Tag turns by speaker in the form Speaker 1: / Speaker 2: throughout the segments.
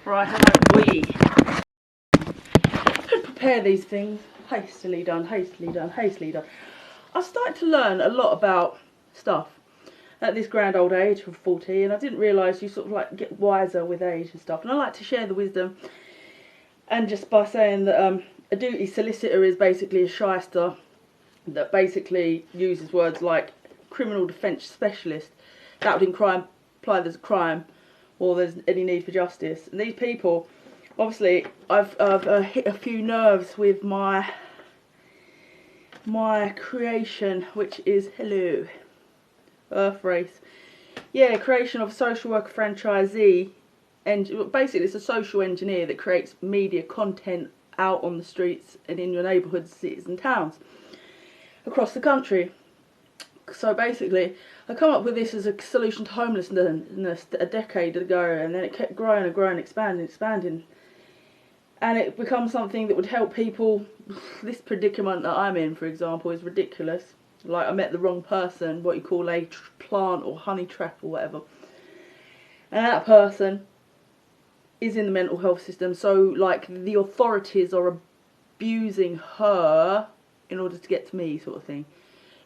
Speaker 1: Right, hello, we could prepare these things. Hastily done, hastily done, hastily done. I've started to learn a lot about stuff at this grand old age of 40, and I didn't realise you sort of like get wiser with age and stuff. And I like to share the wisdom, and just by saying that a duty solicitor is basically a shyster that basically uses words like criminal defence specialist. That would imply there's a crime or there's any need for justice. And these people, obviously, I've hit a few nerves with my creation, which is hello, Earth Race. Yeah, creation of a social worker franchisee, and basically it's a social engineer that creates media content out on the streets and in your neighbourhoods, cities and towns across the country. So basically, I come up with this as a solution to homelessness a decade ago, and then it kept growing and growing, expanding. And it becomes something that would help people. This predicament that I'm in, for example, is ridiculous. Like, I met the wrong person, what you call a plant or honey trap or whatever. And that person is in the mental health system, so like the authorities are abusing her in order to get to me, sort of thing.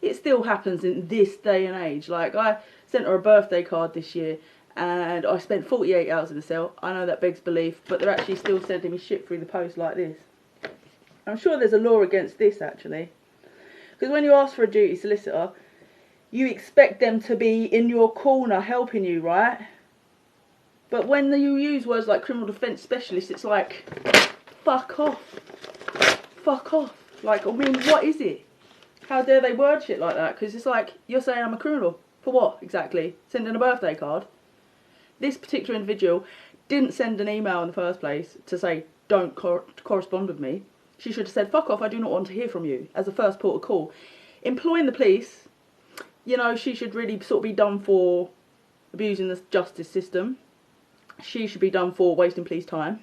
Speaker 1: It still happens in this day and age. Like, I sent her a birthday card this year and I spent 48 hours in the cell. I know that begs belief, but they're actually still sending me shit through the post like this. I'm sure there's a law against this, actually. Because when you ask for a duty solicitor, you expect them to be in your corner helping you, right? But when you use words like criminal defence specialist, it's like, fuck off. Fuck off. Like, I mean, what is it? How dare they word shit like that? Because it's like, you're saying I'm a criminal. For what, exactly? Sending a birthday card? This particular individual didn't send an email in the first place to say, don't correspond with me. She should have said, fuck off, I do not want to hear from you, as a first port of call. Employing the police, you know, she should really sort of be done for abusing the justice system. She should be done for wasting police time.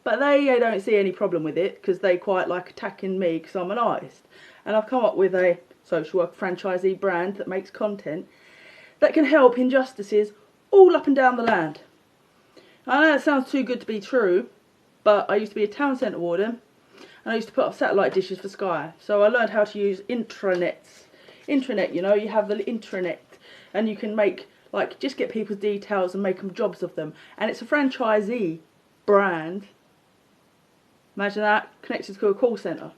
Speaker 1: But they don't see any problem with it, because they quite like attacking me because I'm an artist. And I've come up with a social work franchisee brand that makes content that can help injustices all up and down the land. I know it sounds too good to be true, but I used to be a town centre warden, and I used to put up satellite dishes for Sky. So I learned how to use intranets. Intranet, you know, you have the intranet, and you can make, like, just get people's details and make them jobs of them. And it's a franchisee brand. Imagine that, connected to a call centre.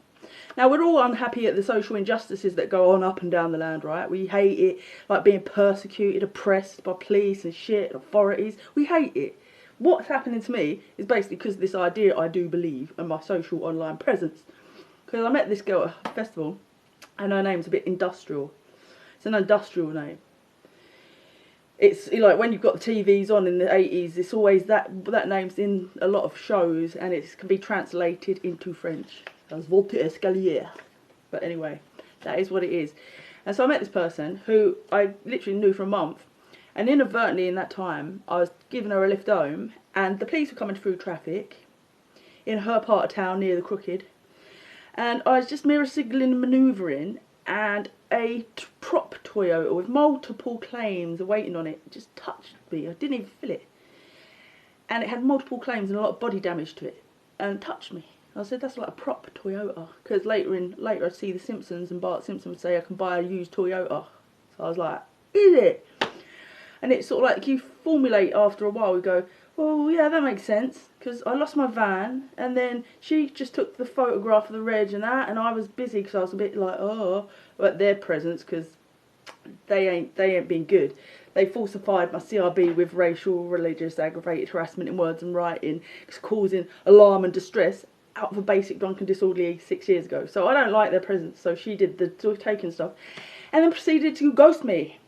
Speaker 1: Now, we're all unhappy at the social injustices that go on up and down the land, right? We hate it, like being persecuted, oppressed by police and shit, authorities. We hate it. What's happening to me is basically because of this idea I do believe and my social online presence. Because I met this girl at a festival, and her name's a bit industrial. It's an industrial name. It's like when you've got the TVs on in the 80s, it's always that name's in a lot of shows, and it can be translated into French as volte escalier. But anyway, that is what it is. And so I met this person who I literally knew for a month, and inadvertently in that time I was giving her a lift home, and the police were coming through traffic in her part of town near the Crooked, and I was just mirror signalling and manoeuvring, and a prop Toyota with multiple claims waiting on it just touched me. I didn't even feel it, and it had multiple claims and a lot of body damage to it, and touched me. I said, that's like a prop Toyota, because later I'd see The Simpsons and Bart Simpson would say I can buy a used Toyota. So I was like, is it? And it's sort of like you formulate after a while. We go, well, yeah, that makes sense, because I lost my van, and then she just took the photograph of the reg and that, and I was busy because I was a bit like, oh, at their presence, because they ain't been good. They falsified my CRB with racial, religious, aggravated harassment in words and writing, causing alarm and distress out of a basic drunken disorderly 6 years ago. So I don't like their presence. So she did the taking stuff, and then proceeded to ghost me.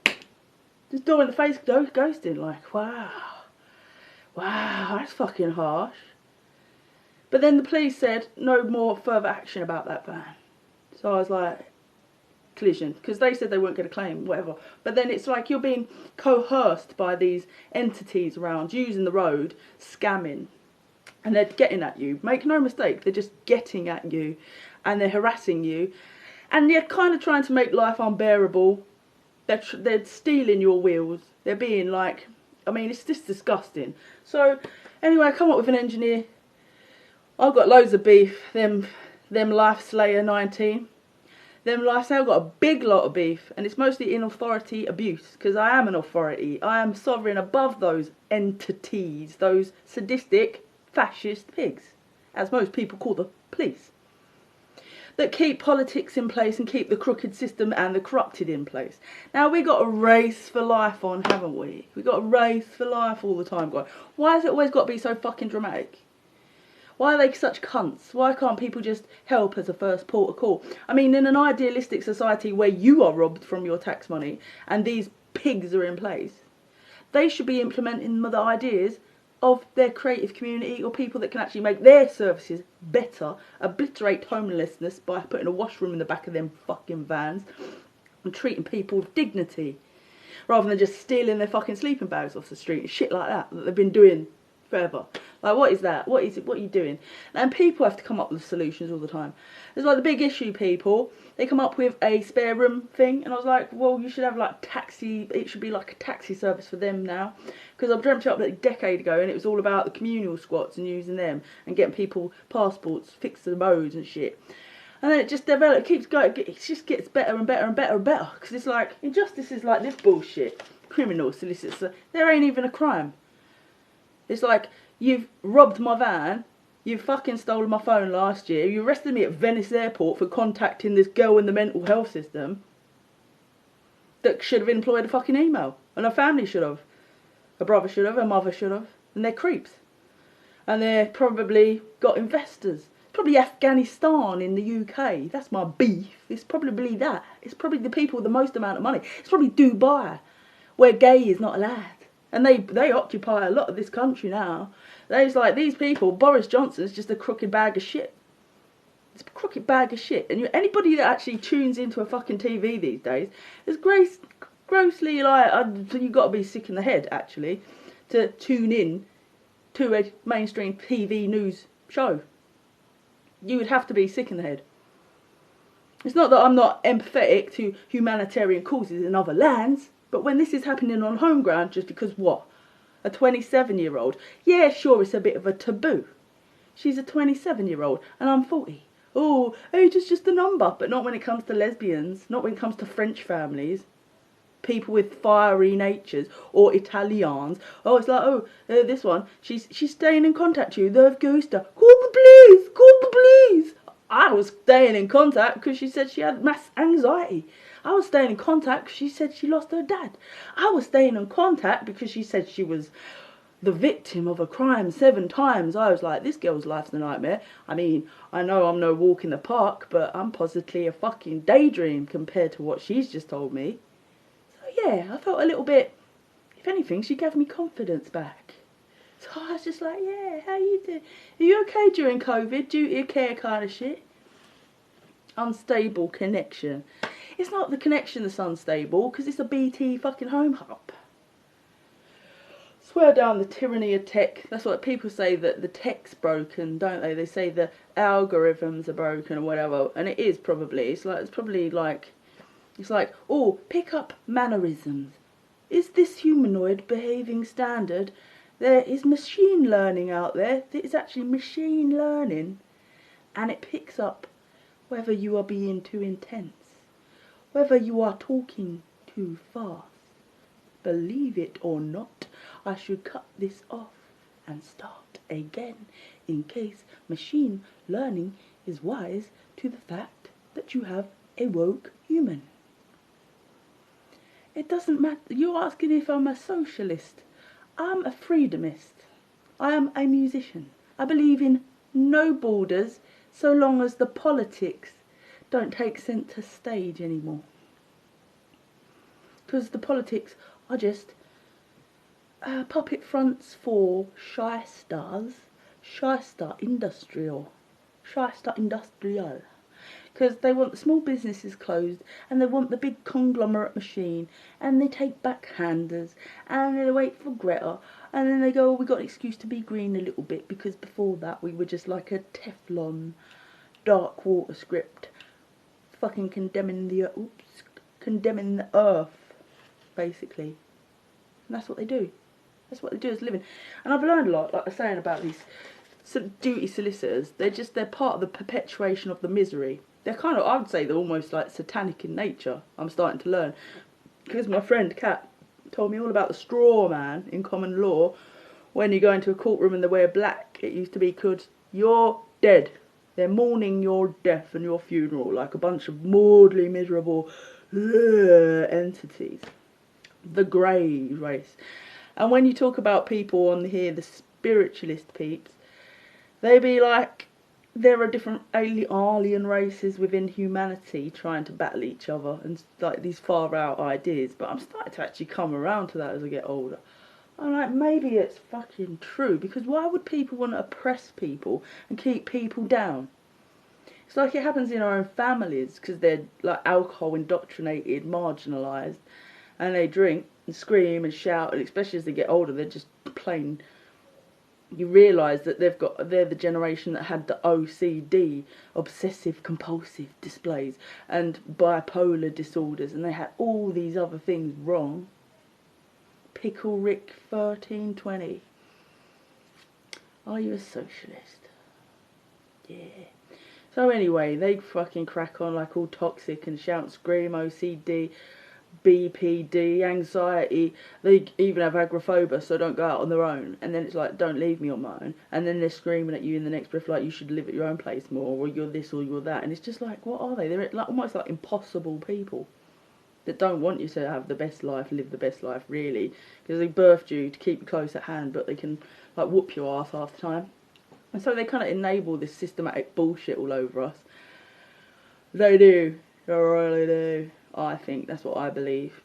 Speaker 1: Just door in the face ghosting. Like, wow, that's fucking harsh. But then the police said no more further action about that van. So I was like, collision, because they said they weren't going to claim whatever. But then it's like you're being coerced by these entities around, using the road, scamming. And they're getting at you. Make no mistake, they're just getting at you. And they're harassing you. And they're kind of trying to make life unbearable. They're stealing your wheels. They're being like, I mean, it's just disgusting. So Anyway, I come up with an engineer. I've got loads of beef. Them Life Slayer 19. Them Life Slayer, I've got a big lot of beef. And it's mostly in authority abuse. Because I am an authority. I am sovereign above those entities. Those sadistic, fascist pigs. As most people call the police. That keep politics in place and keep the crooked system and the corrupted in place. Now, we got a race for life on, haven't we? We got a race for life all the time, guys. Why has it always got to be so fucking dramatic? Why are they such cunts? Why can't people just help as a first port of call? I mean, in an idealistic society where you are robbed from your tax money and these pigs are in place, they should be implementing the ideas of their creative community or people that can actually make their services better, obliterate homelessness by putting a washroom in the back of them fucking vans and treating people with dignity rather than just stealing their fucking sleeping bags off the street and shit like that they've been doing forever. Like, what is that? What is it? What are you doing? And people have to come up with solutions all the time. It's like the big issue people, they come up with a spare room thing, and I was like, well, you should have like taxi, it should be like a taxi service for them now. Because I dreamt it up like a decade ago, and it was all about the communal squats and using them and getting people passports, fix the roads and shit. And then it just develops, it keeps going, it just gets better and better and better and better. Because it's like, injustice is like this bullshit. Criminal solicits, there ain't even a crime. It's like, you've robbed my van, you fucking stolen my phone last year, you arrested me at Venice airport for contacting this girl in the mental health system that should have employed a fucking email. And her family should have. Her brother should have, her mother should have. And they're creeps. And they're probably got investors. Probably Afghanistan in the UK. That's my beef. It's probably that. It's probably the people with the most amount of money. It's probably Dubai, where gay is not allowed. And they occupy a lot of this country now. There's like, these people, Boris Johnson's just a crooked bag of shit. It's a crooked bag of shit. And anybody that actually tunes into a fucking TV these days is grossly like, you've got to be sick in the head, actually, to tune in to a mainstream TV news show. You would have to be sick in the head. It's not that I'm not empathetic to humanitarian causes in other lands, but when this is happening on home ground, just because what? A 27-year-old? Yeah, sure, it's a bit of a taboo. She's a 27-year-old and I'm 40. Oh, age is just a number. But not when it comes to lesbians, not when it comes to French families, people with fiery natures, or Italians. Oh, it's like, this one, she's staying in contact with you, they've ghosted her. Call the police, call the police. I was staying in contact because she said she had mass anxiety. I was staying in contact because she said she lost her dad. I was staying in contact because she said she was the victim of a crime 7 times. I was like, this girl's life's a nightmare. I mean, I know I'm no walk in the park, but I'm positively a fucking daydream compared to what she's just told me. So yeah, I felt a little bit, if anything, she gave me confidence back. So I was just like, yeah, how you doing? Are you okay during COVID? Duty of care kind of shit? Unstable connection. It's not the connection that's unstable, because it's a BT fucking home hub. Swear down the tyranny of tech. That's what people say, that the tech's broken, don't they? They say the algorithms are broken or whatever, and it is probably. It's like, oh, pick up mannerisms. Is this humanoid behaving standard? There is machine learning out there. It's actually machine learning, and it picks up whether you are being too intense, whether you are talking too fast. Believe it or not, I should cut this off and start again, in case machine learning is wise to the fact that you have a woke human. It doesn't matter. You're asking if I'm a socialist. I'm a freedomist. I am a musician. I believe in no borders so long as the politics don't take centre stage anymore. Because the politics are just puppet fronts for shysters, shyster industrial. Because they want the small businesses closed, and they want the big conglomerate machine, and they take backhanders, and they wait for Greta, and then they go, oh, we got an excuse to be green a little bit, because before that we were just like a Teflon dark water script, fucking condemning the earth, basically. And that's what they do. That's what they do as a living. And I've learned a lot, like I was saying, about these duty solicitors. They're part of the perpetuation of the misery. They're kind of, I would say, they're almost like satanic in nature. I'm starting to learn. Because my friend Kat told me all about the straw man in common law. When you go into a courtroom and they wear black, it used to be called you're dead. They're mourning your death and your funeral like a bunch of maudely miserable entities. The grey race. And when you talk about people on here, the spiritualist peeps, they be like, there are different alien races within humanity trying to battle each other and like these far out ideas. But I'm starting to actually come around to that as I get older. I'm like, maybe it's fucking true, because why would people want to oppress people and keep people down? It's like it happens in our own families, because they're like alcohol indoctrinated, marginalised, and they drink and scream and shout, and especially as they get older, they're just plain. You realise that they're the generation that had the OCD, obsessive compulsive displays, and bipolar disorders, and they had all these other things wrong. Pickle Rick 1320. Are you a socialist? Yeah. So anyway, they fucking crack on like all toxic and shout and scream, OCD, BPD, anxiety. They even have agoraphobia, so don't go out on their own. And then it's like, don't leave me on my own. And then they're screaming at you in the next breath like you should live at your own place more, or you're this or you're that. And it's just like, what are they? They're like almost like impossible people that don't want you to have the best life, live the best life, really, because they birthed you to keep you close at hand, but they can like whoop your ass half the time. And so they kind of enable this systematic bullshit all over us. They do. They really do. I think that's what I believe.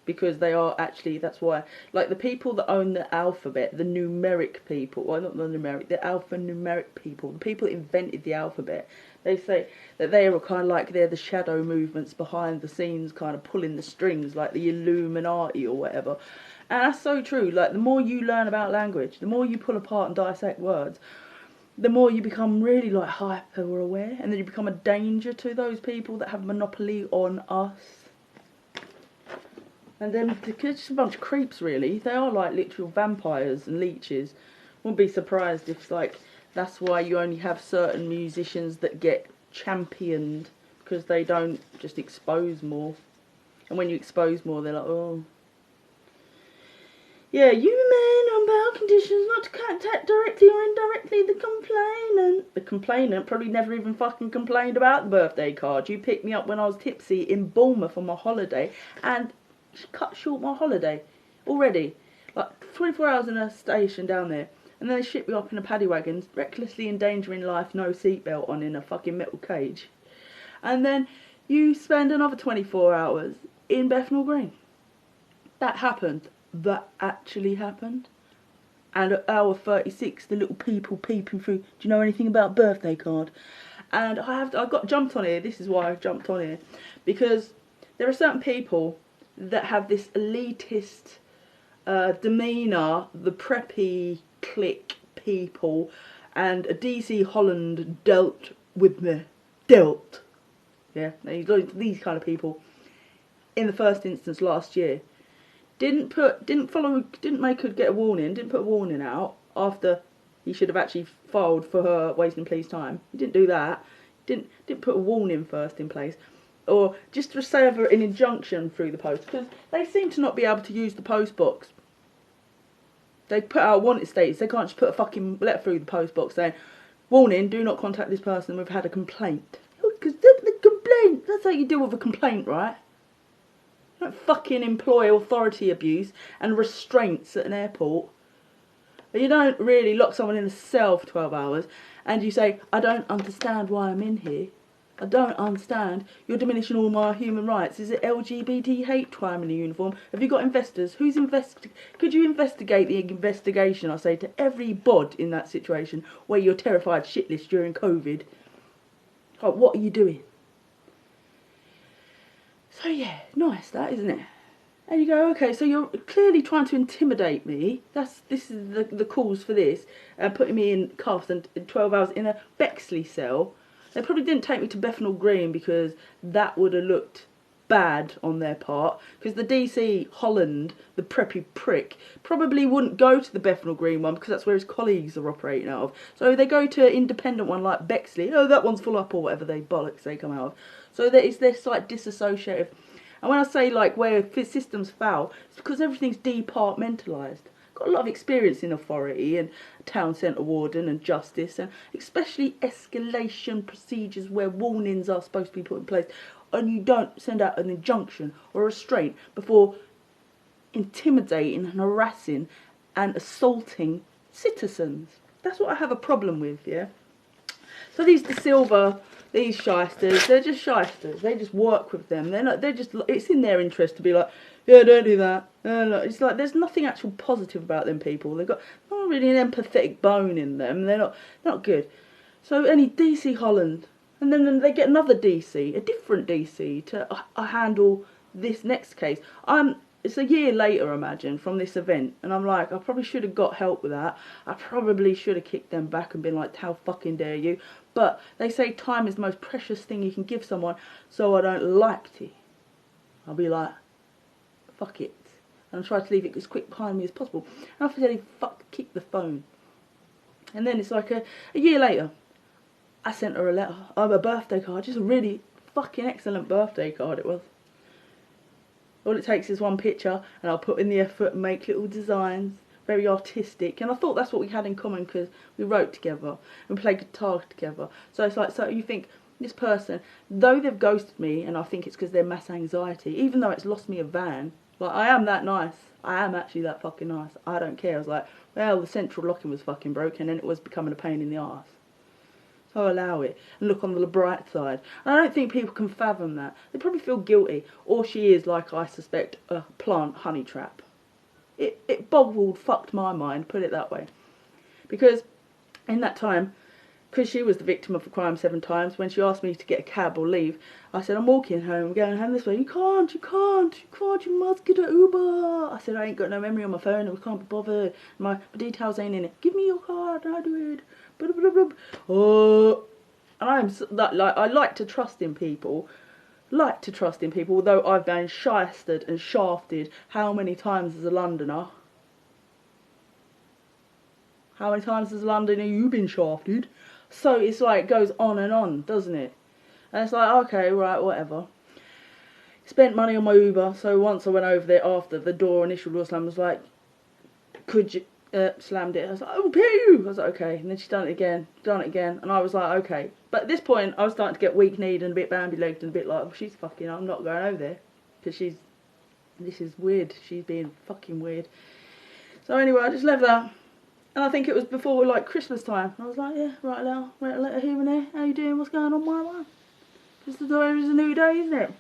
Speaker 1: Because they are actually, that's why, like the people that own the alphabet, the numeric people, well not the numeric, the alphanumeric people, the people that invented the alphabet, they say that they are kind of like, they're the shadow movements behind the scenes, kind of pulling the strings, like the Illuminati or whatever. And that's so true. Like the more you learn about language, the more you pull apart and dissect words, the more you become really like hyper aware, and then you become a danger to those people that have monopoly on us. And then they're just a bunch of creeps, really. They are like literal vampires and leeches. Wouldn't be surprised if, like, that's why you only have certain musicians that get championed, because they don't just expose more. And when you expose more, they're like, oh. Yeah, you men on bail conditions not to contact directly or indirectly the complainant. The complainant probably never even fucking complained about the birthday card. You picked me up when I was tipsy in Bournemouth on my holiday, and cut short my holiday already. Like 24 hours in a station down there, and then they ship me up in a paddy wagon, recklessly endangering life, no seatbelt on, in a fucking metal cage. And then you spend another 24 hours in Bethnal Green. That happened. That actually happened. And at hour 36, the little people peeping through, do you know anything about birthday card? And I got jumped on here. This is why I jumped on here, because there are certain people that have this elitist demeanour, the preppy clique people, and a DC Holland dealt with me. Dealt. Yeah, these kind of people in the first instance last year. Didn't make her get a warning, didn't put a warning out after he should have actually filed for her wasting police time. He didn't do that. Didn't put a warning first in place. Or just to serve an injunction through the post, because they seem to not be able to use the post box. They put out wanted status, they can't just put a fucking letter through the post box saying, warning, do not contact this person, we've had a complaint. Because the complaint, that's how you deal with a complaint, right? You don't fucking employ authority abuse and restraints at an airport. You don't really lock someone in a cell for 12 hours and you say, I don't understand why I'm in here. I don't understand. You're diminishing all my human rights. Is it LGBT hate crime in a uniform? Have you got investors? Could you investigate the investigation, I say, to every bod in that situation where you're terrified shitless during COVID? Like, what are you doing? So yeah, nice that, isn't it? And you go, okay, so you're clearly trying to intimidate me. This is the cause for this. Putting me in cuffs and 12 hours in a Bexley cell. They probably didn't take me to Bethnal Green because that would have looked bad on their part, because the DC Holland, the preppy prick, probably wouldn't go to the Bethnal Green one because that's where his colleagues are operating out of. So they go to an independent one like Bexley. Oh, that one's full up, or whatever they bollocks they come out of. So there is this like disassociative. And when I say like where systems fail, it's because everything's departmentalised. Got a lot of experience in authority and town centre warden and justice, and especially escalation procedures where warnings are supposed to be put in place, and you don't send out an injunction or a restraint before intimidating and harassing and assaulting citizens. That's what I have a problem with, yeah. So these De Silva, these shysters, they're just shysters. They just work with them. They're just. It's in their interest to be like, yeah, don't do that. It's like there's nothing actual positive about them people. They've got not really an empathetic bone in them. They're not good. So any DC Holland, and then they get another DC, a different DC to handle this next case. It's a year later, imagine, from this event, and I'm like, I probably should have got help with that. I probably should have kicked them back and been like, how fucking dare you? But they say time is the most precious thing you can give someone, so I don't like to. I'll be like, fuck it. And I try to leave it as quick behind me as possible. And I said, keep the phone. And then it's like a year later, I sent her a letter, a birthday card, just a really fucking excellent birthday card it was. All it takes is one picture, and I'll put in the effort and make little designs, very artistic. And I thought that's what we had in common, because we wrote together and played guitar together. So it's like, so you think, this person, though they've ghosted me, and I think it's because they're mass anxiety, even though it's lost me a van, like, I am that nice. I am actually that fucking nice. I don't care. I was like, well, the central locking was fucking broken, and it was becoming a pain in the arse. So I allow it and look on the bright side. And I don't think people can fathom that. They probably feel guilty. Or she is, like I suspect, a plant honey trap. It fucked my mind, put it that way. Because in that time, because she was the victim of a crime 7 times, when she asked me to get a cab or leave, I said, I'm walking home, I'm going home this way. You can't, you must get an Uber. I said, I ain't got no memory on my phone and we can't be bothered. My details ain't in it. Give me your card and I'll do it. Blah, blah, blah. Oh, and I like to trust in people. Although I've been shysted and shafted how many times as a Londoner? How many times as a Londoner you been shafted? So it's like, it goes on and on, doesn't it? And it's like, okay, right, whatever. Spent money on my Uber, so once I went over there after the initial door slam was like, could you, slammed it. I was like, I'll pay you. I was like, okay. And then she done it again, and I was like, okay. But at this point, I was starting to get weak-kneed and a bit bambi-legged and a bit like, oh, she's fucking, I'm not going over there. Because this is weird. She's being fucking weird. So anyway, I just left that. And I think it was before, like, Christmas time. I was like, yeah, right now, write a letter here and there. How you doing? What's going on, my man? Because there is a new day, isn't it?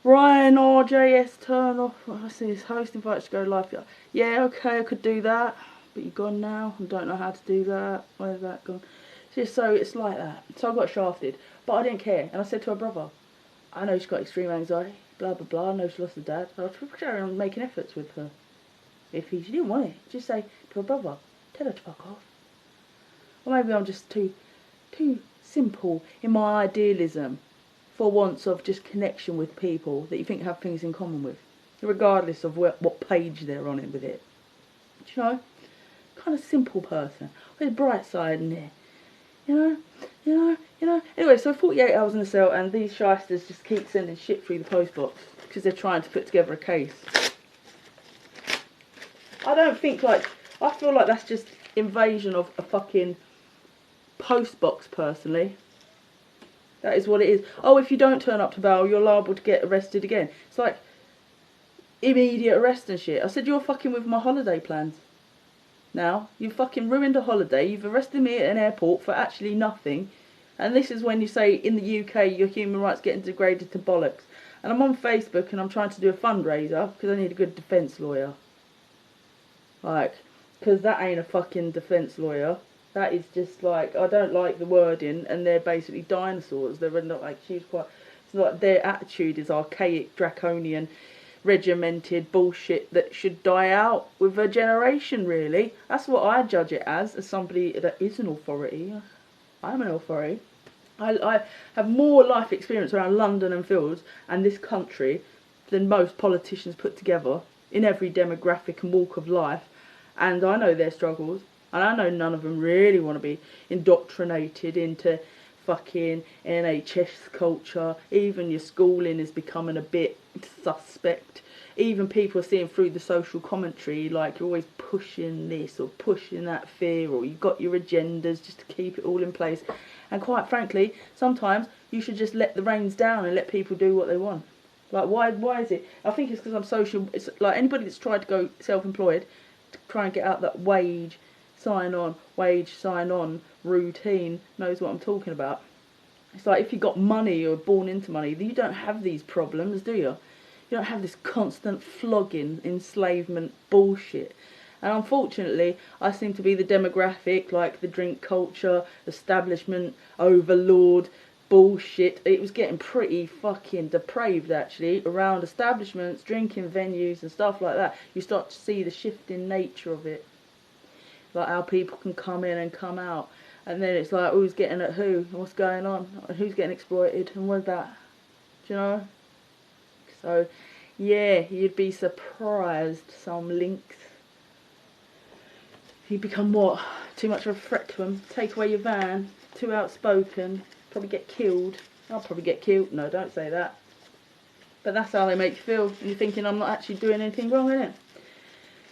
Speaker 1: Ryan RJS turn off. I see his host invites to go live. Yeah, okay, I could do that. But you're gone now. I don't know how to do that. Where's that gone? So it's like that. So I got shafted. But I didn't care. And I said to her brother, I know she's got extreme anxiety. Blah, blah, blah. I know she lost her dad. I was carrying on making efforts with her. If she didn't want it, just say to her brother, tell her to fuck off. Or maybe I'm just too simple in my idealism for wants of just connection with people that you think have things in common with, regardless of what page they're on it with it. Do you know? Kind of simple person. There's a bright side in there. You know. Anyway, so 48 hours in the cell, and these shysters just keep sending shit through the post box because they're trying to put together a case. I feel like that's just invasion of a fucking post box, personally. That is what it is. Oh, if you don't turn up to bail, you're liable to get arrested again. It's like immediate arrest and shit. I said, you're fucking with my holiday plans. Now, you've fucking ruined a holiday. You've arrested me at an airport for actually nothing. And this is when you say, in the UK, your human rights getting degraded to bollocks. And I'm on Facebook and I'm trying to do a fundraiser because I need a good defence lawyer. Like, because that ain't a fucking defence lawyer. That is just like, I don't like the wording, and they're basically dinosaurs. They're not like, it's like their attitude is archaic, draconian, regimented bullshit that should die out with a generation, really. That's what I judge it as somebody that is an authority. I'm an authority. I have more life experience around London and Fields and this country than most politicians put together in every demographic and walk of life. And I know their struggles. And I know none of them really want to be indoctrinated into fucking NHS culture. Even your schooling is becoming a bit suspect. Even people are seeing through the social commentary, like you're always pushing this or pushing that fear, or you've got your agendas just to keep it all in place. And quite frankly, sometimes you should just let the reins down and let people do what they want. Like, why is it? I think it's because I'm social. It's like anybody that's tried to go self-employed to try and get out that wage sign on routine knows what I'm talking about. It's like if you got money, you're born into money, you don't have these problems, do you? You don't have this constant flogging, enslavement bullshit. And unfortunately, I seem to be the demographic, like the drink culture, establishment, overlord, bullshit. It was getting pretty fucking depraved, actually, around establishments, drinking venues and stuff like that. You start to see the shifting nature of it. Like how people can come in and come out. And then it's like, who's getting at who? What's going on? Who's getting exploited? And what's that? Do you know? So, yeah, you'd be surprised, some links. You become what? Too much of a threat to them. Take away your van. Too outspoken. Probably get killed. I'll probably get killed. No, don't say that. But that's how they make you feel. And you're thinking, I'm not actually doing anything wrong, innit?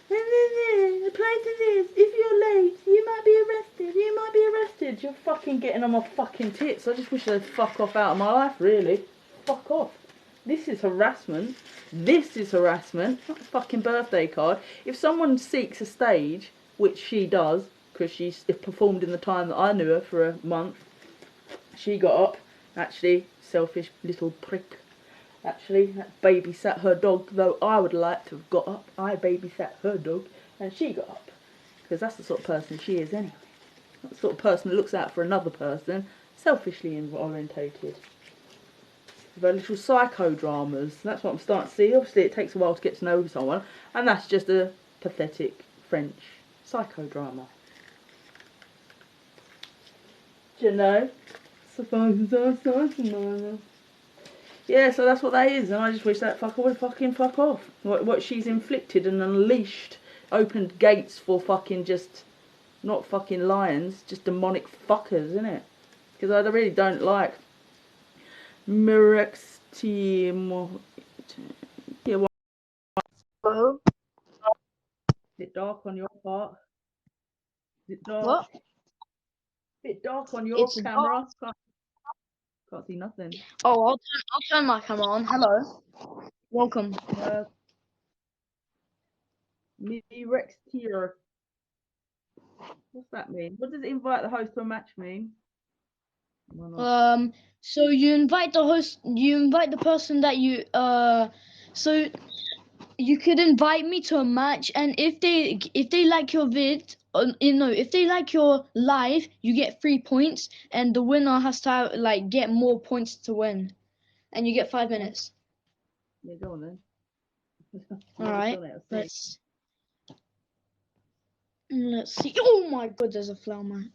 Speaker 1: Apply to this. If you're late, you might be arrested. You might be arrested. You're fucking getting on my fucking tits. I just wish they'd fuck off out of my life, really. Fuck off. This is harassment. This is harassment. Not a fucking birthday card. If someone seeks a stage, which she does, because she performed in the time that I knew her for a month, she got up. Actually, selfish little prick. Actually, babysat her dog, though I would like to have got up. I babysat her dog, and she got up. Because that's the sort of person she is anyway. Not the sort of person that looks out for another person, selfishly orientated. Her little psychodramas, that's what I'm starting to see. Obviously it takes a while to get to know someone, and that's just a pathetic French psychodrama. Do you know? Yeah, so that's what that is, and I just wish that fucker would fucking fuck off. What she's inflicted and unleashed, opened gates for fucking just, not fucking lions, just demonic fuckers, innit? Because I really don't like Mirexti. Yeah, well,
Speaker 2: Hello?
Speaker 1: bit dark on your part. Bit dark.
Speaker 2: What?
Speaker 1: Bit dark on your
Speaker 2: It's
Speaker 1: camera.
Speaker 2: dark.
Speaker 1: Can't see nothing.
Speaker 2: Oh, I'll turn my camera on. Hello. Welcome.
Speaker 1: Mirextier. What's that mean? What does invite the host to a match mean? Why not?
Speaker 2: So you invite the host, you invite the person that so you could invite me to a match, and if they like your if they like your live, you get 3 points, and the winner has to have, like, get more points to win, and you get 5 minutes.
Speaker 1: Yeah, go on then.
Speaker 2: All right.
Speaker 1: Done it, I'll see.
Speaker 2: Let's see. Oh my god, there's a flower man.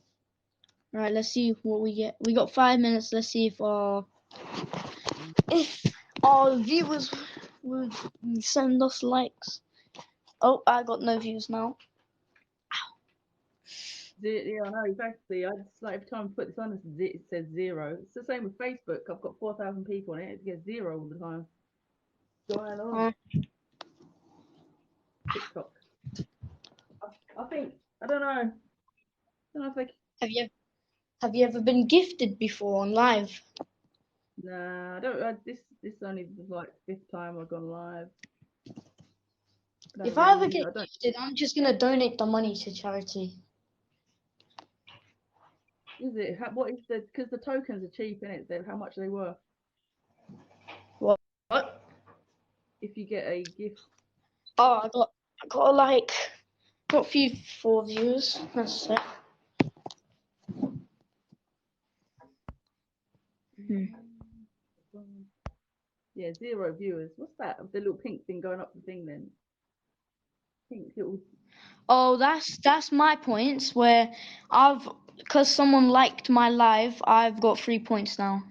Speaker 2: All right, let's see what we get. We got 5 minutes. Let's see if our viewers would send us likes. Oh, I got no views now.
Speaker 1: Yeah, I know exactly. I just like every time I put this on, it says 0. It's the same with Facebook. I've got 4,000 people on it. It gets 0 all the time. What's going on? TikTok. I think I don't know. I don't know if they.
Speaker 2: Have you ever been gifted before on live?
Speaker 1: Nah, I don't. This is only like 5th time I've gone live. I don't
Speaker 2: If I
Speaker 1: really
Speaker 2: ever
Speaker 1: use it.
Speaker 2: get
Speaker 1: I don't.
Speaker 2: gifted, I'm just gonna donate the money to charity.
Speaker 1: Is it? What is the? Because the tokens are cheap, innit? How much are they worth?
Speaker 2: What?
Speaker 1: If you get a gift.
Speaker 2: Oh, got a few 4 views. That's it.
Speaker 1: Yeah, 0 viewers. What's that? The little pink thing going up the thing then? Pink little.
Speaker 2: Oh, that's my points where I've someone liked my live, I've got 3 points now.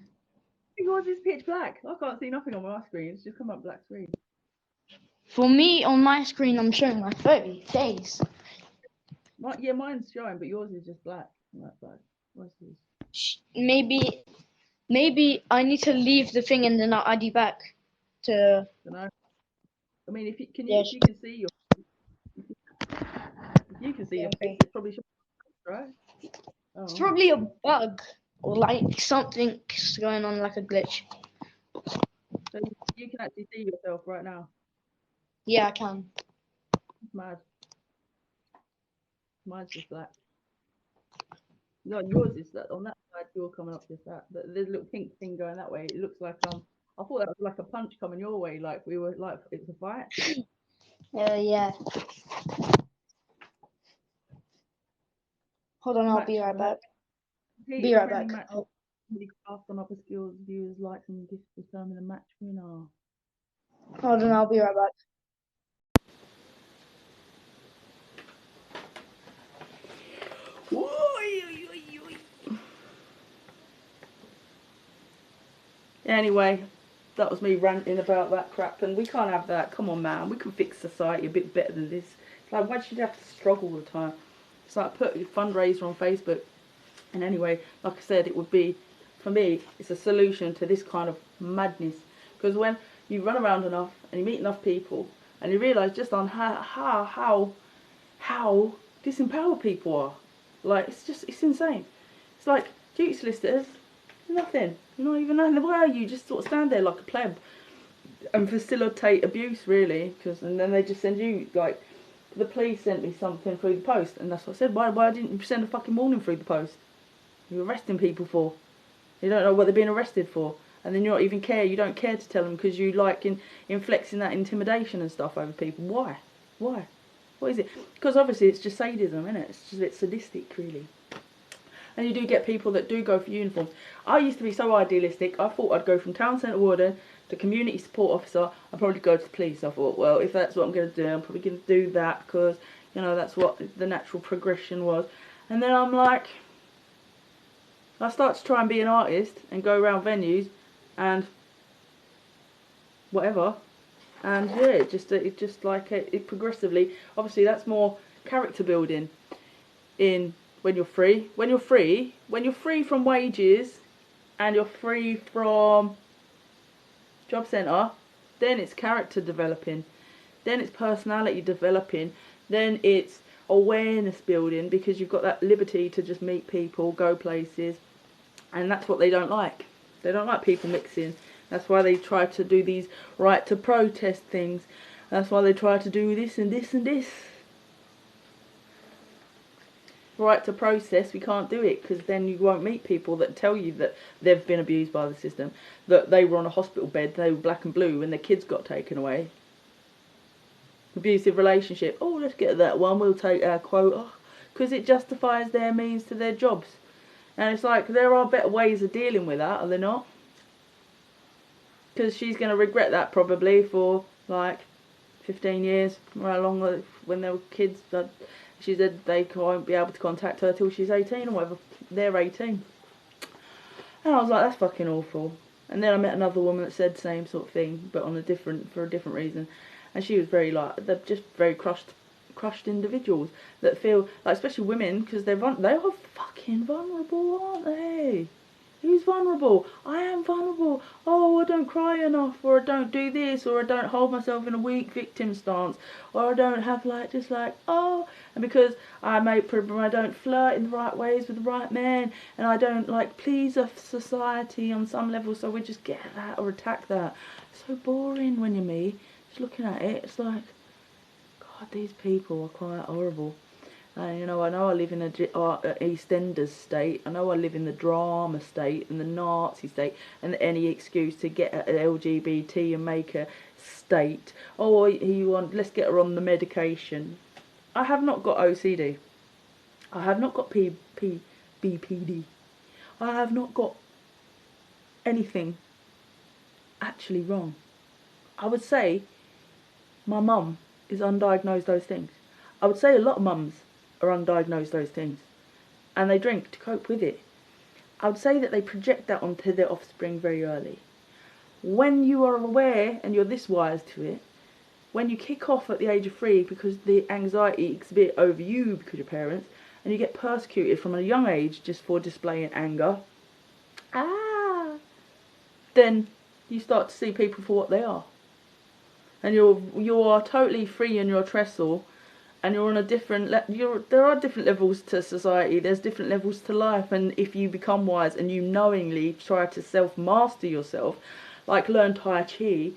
Speaker 1: Yours is pitch black. I can't see nothing on my screen. It's just come up black screen.
Speaker 2: For me, on my screen, I'm showing my face.
Speaker 1: Yeah, mine's showing, but yours is just black. That's black. What's this?
Speaker 2: Maybe I need to leave the thing and then I'll add you back to.
Speaker 1: I don't know. I mean, if you can,
Speaker 2: Yes.
Speaker 1: if you can see your face,
Speaker 2: Okay.
Speaker 1: it's probably showing, right?
Speaker 2: It's
Speaker 1: Oh.
Speaker 2: probably a bug or like something's going on, like a glitch.
Speaker 1: So you can actually see yourself right now.
Speaker 2: Yeah, I can.
Speaker 1: It's mad. Mine's just black. No, yours is that on that side. You're coming up just that. There's a little pink thing going that way. It looks like I thought that was like a punch coming your way. Like we were like it was a fight.
Speaker 2: Yeah. Hold on, I'll
Speaker 1: Match
Speaker 2: be right back. Be
Speaker 1: completed
Speaker 2: right
Speaker 1: friendly
Speaker 2: back.
Speaker 1: match. Really craft on other skills, viewers, likes, and gifts determine the match winner.
Speaker 2: Hold on, I'll be right back.
Speaker 1: Anyway, that was me ranting about that crap, and we can't have that. Come on, man. We can fix society a bit better than this. It's like, why should you have to struggle all the time? It's like, put your fundraiser on Facebook. And anyway, like I said, it would be, for me, it's a solution to this kind of madness. Because when you run around enough and you meet enough people, and you realise just on how disempowered people are. Like, it's insane. It's like, duty solicitors, nothing. You're not even knowing where you just sort of stand there like a pleb and facilitate abuse, really. And then they just send you, like, the police sent me something through the post, and that's what I said. Why didn't you send a fucking warning through the post? You're arresting people for. You don't know what they're being arrested for. And then you don't even care. You don't care to tell them because you like inflicting that intimidation and stuff over people. Why? Why? What is it? Because obviously it's just sadism, isn't it? It's just a bit sadistic, really. And you do get people that do go for uniforms. I used to be so idealistic. I thought I'd go from town centre warden to community support officer. I'd probably go to the police. I thought, well, if that's what I'm going to do, I'm probably going to do that because, you know, that's what the natural progression was. And then I'm like, I start to try and be an artist and go around venues and whatever. And yeah, it just like it progressively. Obviously, that's more character building. In when you're free from wages, and you're free from job centre, then it's character developing, then it's personality developing, then it's awareness building because you've got that liberty to just meet people, go places, and that's what they don't like. They don't like people mixing. That's why they try to do these right to protest things. That's why they try to do this and this and this. Right to process, we can't do it because then you won't meet people that tell you that they've been abused by the system, that they were on a hospital bed, they were black and blue when their kids got taken away. Abusive relationship, oh, let's get that one, we'll take our quota, because it justifies their means to their jobs. And it's like, there are better ways of dealing with that, are there not? Because she's going to regret that probably for like 15 years, right along when they were kids. She said they won't be able to contact her till she's 18 or whatever. They're 18. And I was like, that's fucking awful. And then I met another woman that said the same sort of thing, but for a different reason. And she was very like, they're just very crushed individuals that feel like, especially women, because they are fucking vulnerable, aren't they? Who's vulnerable? I am vulnerable. Oh, I don't cry enough, or I don't do this, or I don't hold myself in a weak victim stance, or I don't have oh, and because I don't flirt in the right ways with the right man, and I don't like please a society on some level, so we just get that or attack that. It's so boring when you're me. Just looking at it, it's like, God, these people are quite horrible. You know, I know I live in a EastEnders state. I know I live in the drama state and the Nazi state, and any excuse to get at LGBT and make a state. Oh, let's get her on the medication. I have not got OCD. I have not got BPD. I have not got anything actually wrong. I would say my mum is undiagnosed those things. I would say a lot of mums are undiagnosed those things. and they drink to cope with it. I would say that they project that onto their offspring very early. When you are aware and you're this wise to it, when you kick off at the age of 3 because the anxiety exhibit over you because your parents, and you get persecuted from a young age just for displaying anger, then you start to see people for what they are. And you are totally free in your trestle, and you're on a different there are different levels to society, there's different levels to life, and if you become wise and you knowingly try to self-master yourself, like learn Tai Chi,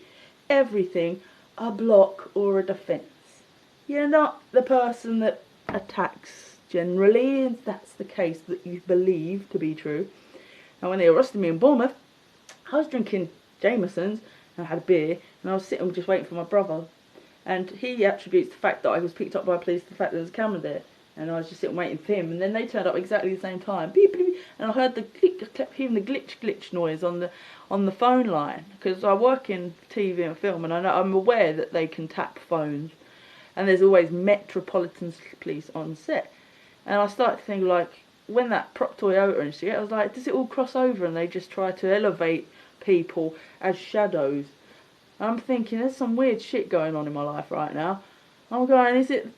Speaker 1: everything a block or a defence. You're not the person that attacks generally, and that's the case that you believe to be true. And when they arrested me in Bournemouth, I was drinking Jameson's and I had a beer, and I was sitting just waiting for my brother, and he attributes the fact that I was picked up by police to the fact that there was a camera there, and I was just sitting waiting for him, and then they turned up exactly the same time, beep, beep, beep, and I heard the click, I kept hearing the glitch noise on the phone line, because I work in TV and film, and I'm aware that they can tap phones, and there's always Metropolitan Police on set, and I started to think, like, when that prop Toyota and shit, I was like, does it all cross over and they just try to elevate people as shadows? And I'm thinking, there's some weird shit going on in my life right now. I'm going, is it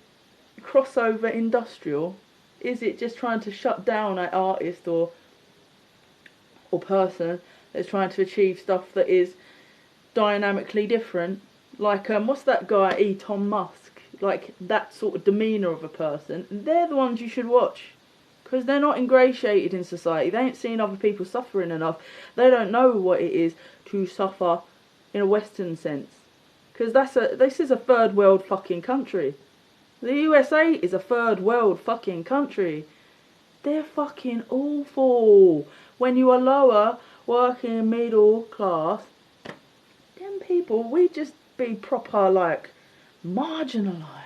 Speaker 1: crossover industrial? Is it just trying to shut down an artist or person that's trying to achieve stuff that is dynamically different? Like, what's that guy, Elon Musk? Like, that sort of demeanour of a person. They're the ones you should watch. Because they're not ingratiated in society. They ain't seen other people suffering enough. They don't know what it is to suffer in a Western sense. Because this is a third world fucking country. The USA is a third world fucking country. They're fucking awful. When you are lower, working middle class, them people, we just be proper, like, marginalised.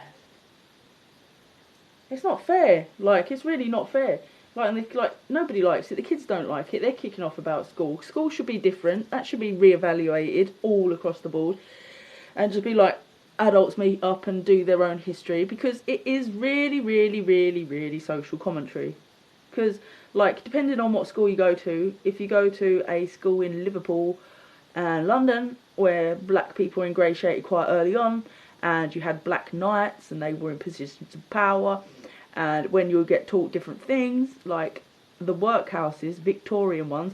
Speaker 1: It's not fair. Like, it's really not fair. Like, nobody likes it. The kids don't like it. They're kicking off about school. School should be different. That should be re-evaluated all across the board. And just be like, adults meet up and do their own history. Because it is really, really, really, really social commentary. Because, like, depending on what school you go to, if you go to a school in Liverpool and London, where black people were ingratiated quite early on, and you had black knights and they were in positions of power, and when you would get taught different things, like the workhouses, Victorian ones,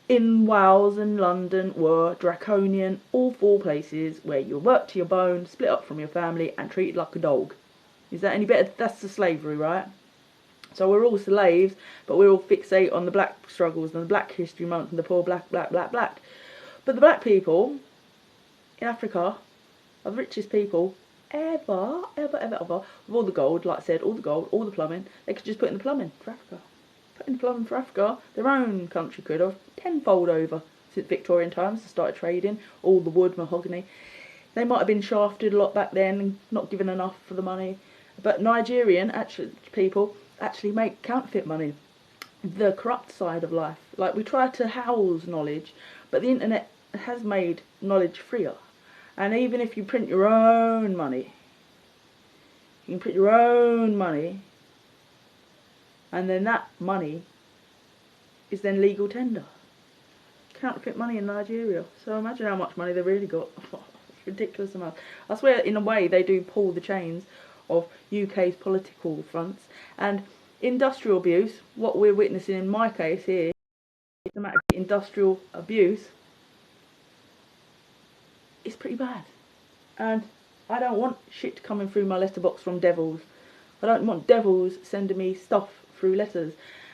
Speaker 1: in Wales and London were draconian, awful places where you worked to your bone, split up from your family and treated like a dog. Is that any better? That's the slavery, right? So we're all slaves, but we're all fixate on the black struggles and the black history month and the poor black. But the black people in Africa are the richest people ever, with all the gold, like I said, all the gold, all the plumbing. They could just put in the plumbing for Africa. Put in the plumbing for Africa. Their own country could have tenfold over since Victorian times. They started trading all the wood, mahogany. They might have been shafted a lot back then and not given enough for the money. But Nigerian people actually make counterfeit money. The corrupt side of life. Like, we try to house knowledge, but the internet has made knowledge freer. And even if you print your own money, you can print your own money, and then that money is then legal tender. Counterfeit money in Nigeria. So imagine how much money they really got. It's ridiculous amount. I swear, in a way, they do pull the chains of UK's political fronts. And industrial abuse, what we're witnessing in my case here, systematic industrial abuse, is pretty bad. And I don't want shit coming through my letterbox from devils. I don't want devils sending me stuff through letters.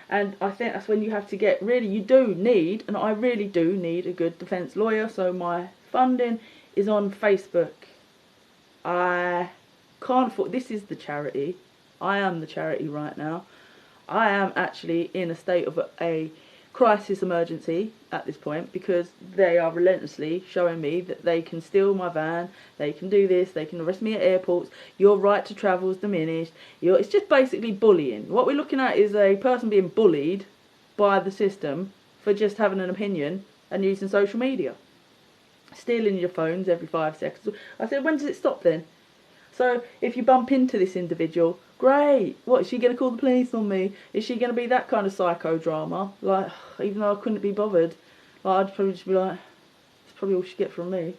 Speaker 1: And I think that's when you have to get, really, you do need, and I really do need a good defence lawyer. So my funding is on Facebook. I can't afford, this is the charity. I am the charity right now. I am actually in a state of a crisis emergency at this point, because they are relentlessly showing me that they can steal my van, they can do this, they can arrest me at airports, your right to travel is diminished. It's just basically bullying. What we're looking at is a person being bullied by the system for just having an opinion and using social media. Stealing your phones every 5 seconds. I said, when does it stop then? So if you bump into this individual, Great. What, is she going to call the police on me? Is she going to be that kind of psychodrama? Like, even though I couldn't be bothered, like, I'd probably just be like, that's probably all she get from me.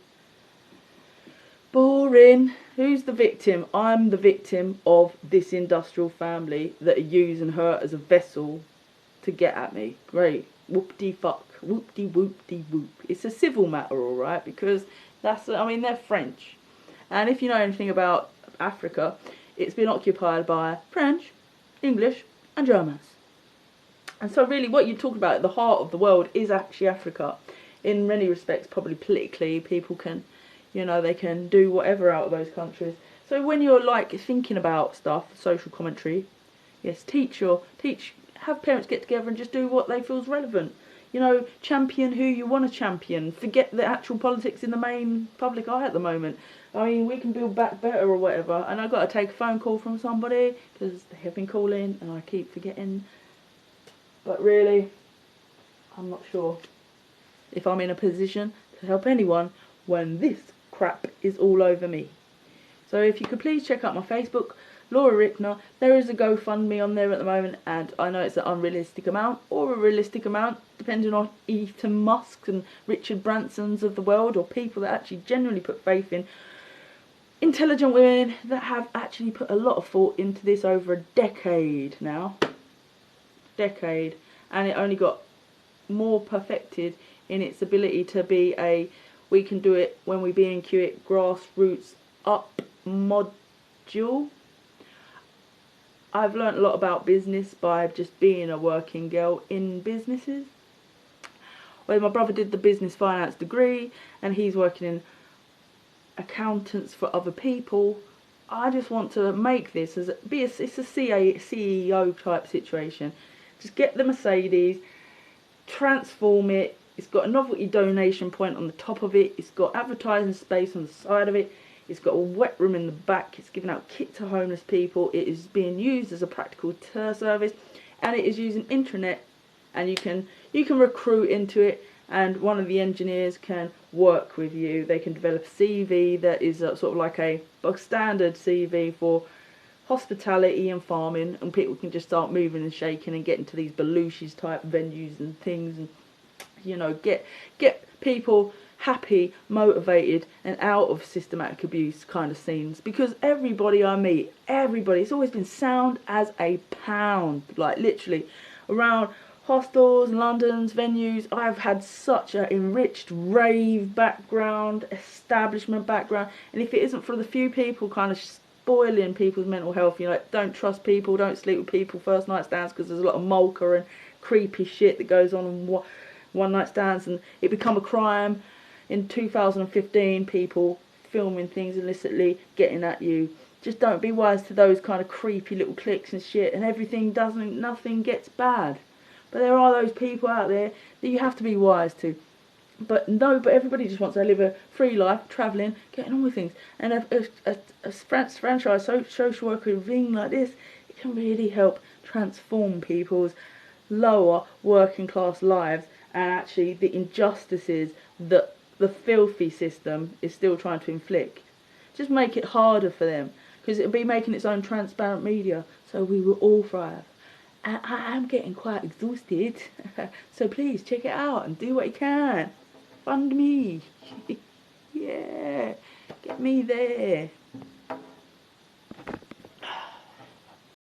Speaker 1: Boring. Who's the victim? I'm the victim of this industrial family that are using her as a vessel to get at me. Great. Whoop-de-fuck. Whoop-de-whoop-de-whoop. It's a civil matter, alright, because they're French. And if you know anything about Africa, it's been occupied by French, English, and Germans. And so really what you're talking about at the heart of the world is actually Africa. In many respects, probably politically, people can, they can do whatever out of those countries. So when you're like thinking about stuff, social commentary, yes, have parents get together and just do what they feel is relevant. Champion who you want to champion. Forget the actual politics in the main public eye at the moment. I mean, we can build back better or whatever. And I've got to take a phone call from somebody because they have been calling and I keep forgetting. But really, I'm not sure if I'm in a position to help anyone when this crap is all over me. So if you could please check out my Facebook, Laura Rickner. There is a GoFundMe on there at the moment, and I know it's an unrealistic amount or a realistic amount, depending on Elon Musk and Richard Bransons of the world, or people that actually genuinely put faith in intelligent women that have actually put a lot of thought into this over a decade now. And it only got more perfected in its ability to be we can do it when we B&Q it grassroots up module. I've learnt a lot about business by just being a working girl in businesses. Well, my brother did the business finance degree and he's working in accountants for other people. I just want to make this it's a CEO type situation. Just get the Mercedes, transform it. It's got a novelty donation point on the top of it. It's got advertising space on the side of it. It's got a wet room in the back. It's giving out kit to homeless people. It is being used as a practical tour service, and it is using intranet. And you can recruit into it. And one of the engineers can work with you. They can develop a CV that is sort of like a standard CV for hospitality and farming, and people can just start moving and shaking and get into these Belushi's type venues and things, and get people happy, motivated, and out of systematic abuse kind of scenes. Because everybody I meet, it's always been sound as a pound, like literally around hostels, London's venues. I've had such an enriched rave background, establishment background, and if it isn't for the few people kind of spoiling people's mental health, don't trust people, don't sleep with people, first night stands, because there's a lot of mulker and creepy shit that goes on in one night stands, and it become a crime. In 2015, people filming things illicitly, getting at you. Just don't be wise to those kind of creepy little cliques and shit, and nothing gets bad. But there are those people out there that you have to be wise to. But everybody just wants to live a free life, travelling, getting on with things. And a franchise social worker thing like this, it can really help transform people's lower working class lives, and actually the injustices that the filthy system is still trying to inflict. Just make it harder for them, because it'll be making its own transparent media, so we will all thrive. And I am getting quite exhausted, so please check it out and do what you can. Fund me. Yeah, get me there.